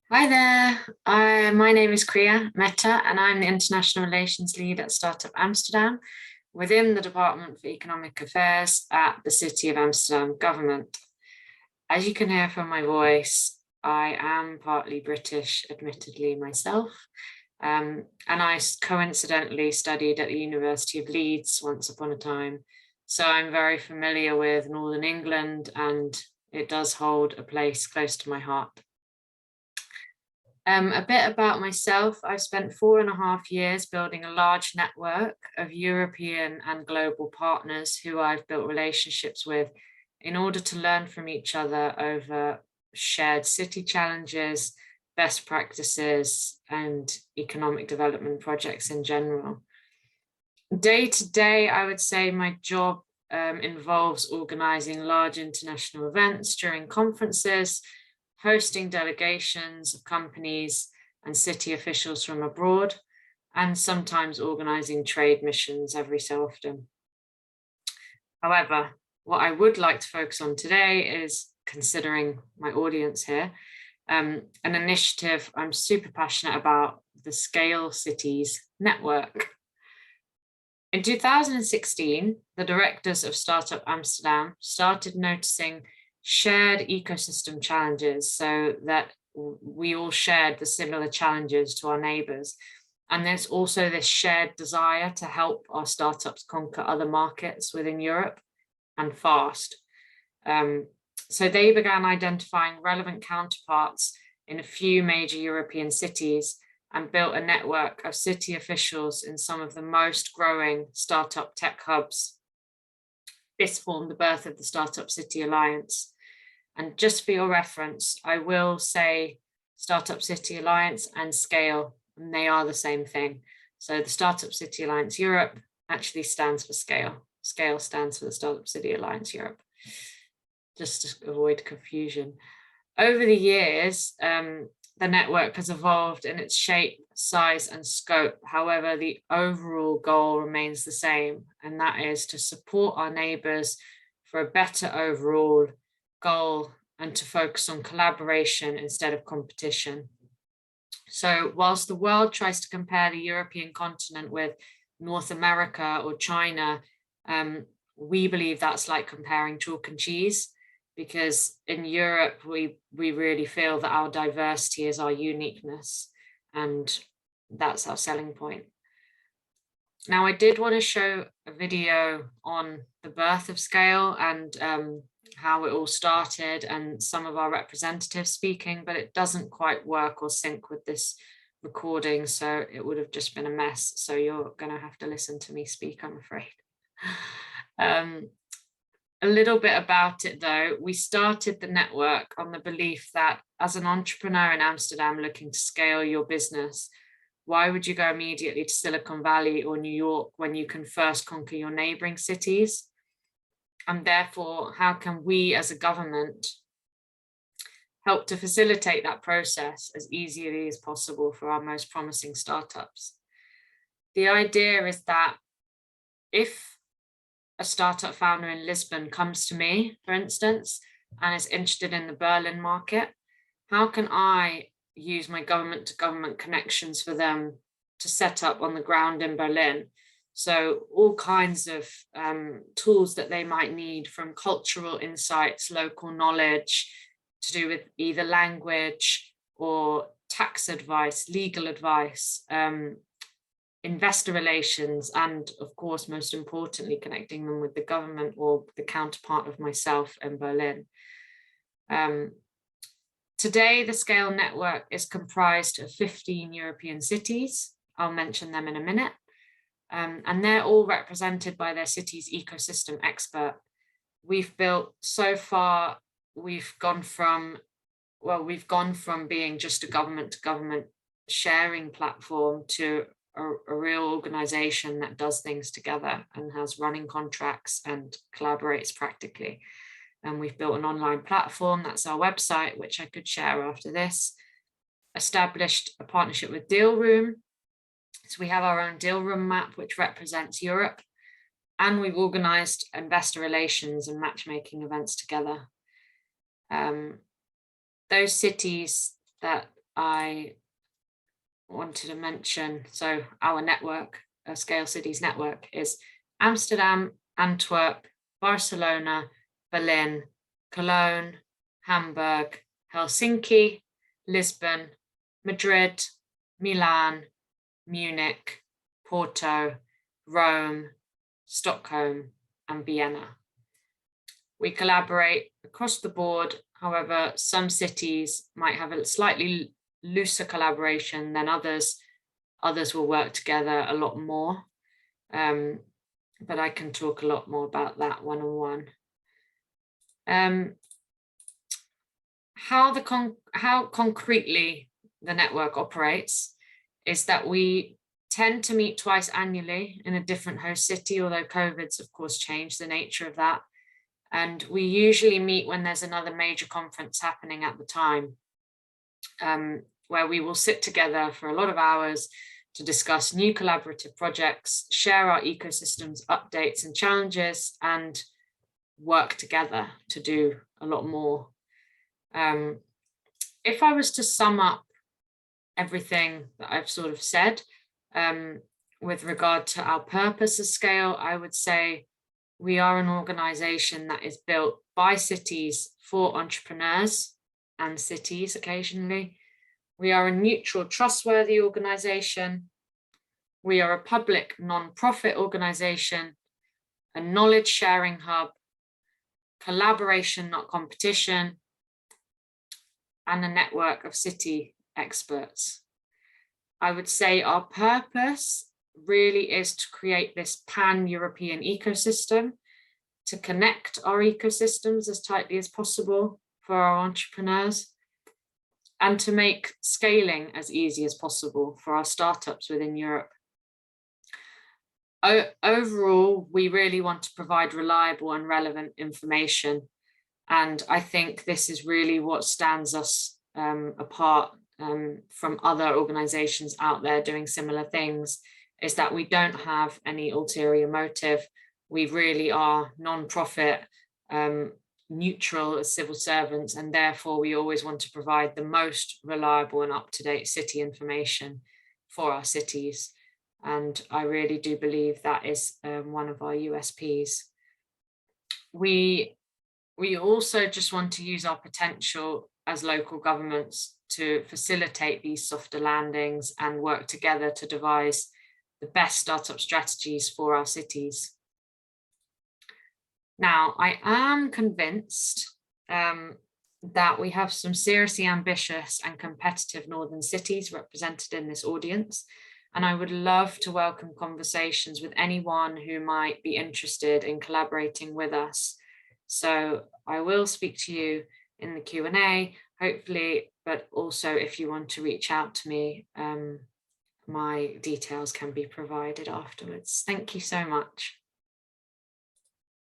Hi there, my name is Kriya Mehta and I'm the International Relations Lead at StartupAmsterdam within the Department for Economic Affairs at the City of Amsterdam government. As you can hear from my voice, I am partly British, admittedly myself, and I coincidentally studied at the University of Leeds once upon a time. So I'm very familiar with Northern England and it does hold a place close to my heart. A bit about myself. I've spent 4.5 years building a large network of European and global partners who I've built relationships with in order to learn from each other over shared city challenges, best practices, and economic development projects in general. Day to day, I would say my job involves organizing large international events during conferences, hosting delegations of companies and city officials from abroad, and sometimes organizing trade missions every so often. However, what I would like to focus on today is, considering my audience here, an initiative I'm super passionate about, the Scale Cities Network. In 2016, the directors of StartupAmsterdam started noticing shared ecosystem challenges so that we all shared the similar challenges to our neighbors. And there's also this shared desire to help our startups conquer other markets within Europe and fast. So they began identifying relevant counterparts in a few major European cities and built a network of city officials in some of the most growing startup tech hubs. This formed the birth of the Startup City Alliance. And just for your reference, I will say Startup City Alliance and Scale, and they are the same thing. So the Startup City Alliance Europe actually stands for Scale. Scale stands for the Startup City Alliance Europe, just to avoid confusion. Over the years, the network has evolved in its shape, size, and scope. However, the overall goal remains the same, and that is to support our neighbours for a better overall goal and to focus on collaboration instead of competition. So, whilst the world tries to compare the European continent with North America or China, we believe that's like comparing chalk and cheese, because in Europe, we really feel that our diversity is our uniqueness, and that's our selling point. Now, I did want to show a video on the birth of Scale and how it all started and some of our representatives speaking, but it doesn't quite work or sync with this recording, so it would have just been a mess. So you're going to have to listen to me speak, I'm afraid. A little bit about it though, we started the network on the belief that as an entrepreneur in Amsterdam looking to scale your business, why would you go immediately to Silicon Valley or New York when you can first conquer your neighboring cities? And therefore, how can we as a government help to facilitate that process as easily as possible for our most promising startups? The idea is that if a startup founder in Lisbon comes to me, for instance, and is interested in the Berlin market, how can I use my government to government connections for them to set up on the ground in Berlin? So all kinds of tools that they might need, from cultural insights, local knowledge, to do with either language or tax advice, legal advice, investor relations, and of course, most importantly, connecting them with the government or the counterpart of myself in Berlin. Today, the Scale Network is comprised of 15 European cities. I'll mention them in a minute. And they're all represented by their city's ecosystem expert. We've built, so far, we've gone from being just a government to government sharing platform to a real organization that does things together and has running contracts and collaborates practically. And we've built an online platform, that's our website, which I could share after this. Established a partnership with Deal Room. So we have our own Deal Room map, which represents Europe. And we've organized investor relations and matchmaking events together. Those cities that I wanted to mention, so our network, Scale Cities network, is Amsterdam, Antwerp, Barcelona, Berlin, Cologne, Hamburg, Helsinki, Lisbon, Madrid, Milan, Munich, Porto, Rome, Stockholm, and Vienna. We collaborate across the board. However, some cities might have a slightly looser collaboration than others. Others will work together a lot more. But I can talk a lot more about that one-on-one. How concretely the network operates is that we tend to meet twice annually in a different host city, although COVID's of course changed the nature of that. And we usually meet when there's another major conference happening at the time, where we will sit together for a lot of hours to discuss new collaborative projects, share our ecosystems, updates and challenges, and work together to do a lot more. If I was to sum up everything that I've sort of said with regard to our purpose as Scale, I would say we are an organization that is built by cities for entrepreneurs and cities occasionally. We are a neutral, trustworthy organization. We are a public non-profit organization, a knowledge sharing hub, collaboration, not competition, and a network of city experts. I would say our purpose really is to create this pan-European ecosystem, to connect our ecosystems as tightly as possible for our entrepreneurs, and to make scaling as easy as possible for our startups within Europe. Overall, we really want to provide reliable and relevant information. And I think this is really what stands us apart from other organizations out there doing similar things, is that we don't have any ulterior motive. We really are non-profit, neutral as civil servants, and therefore we always want to provide the most reliable and up-to-date city information for our cities. And I really do believe that is one of our USPs. We also just want to use our potential as local governments to facilitate these softer landings and work together to devise the best startup strategies for our cities. Now, I am convinced that we have some seriously ambitious and competitive northern cities represented in this audience, and I would love to welcome conversations with anyone who might be interested in collaborating with us. So I will speak to you in the Q&A, hopefully, but also if you want to reach out to me, my details can be provided afterwards. Thank you so much.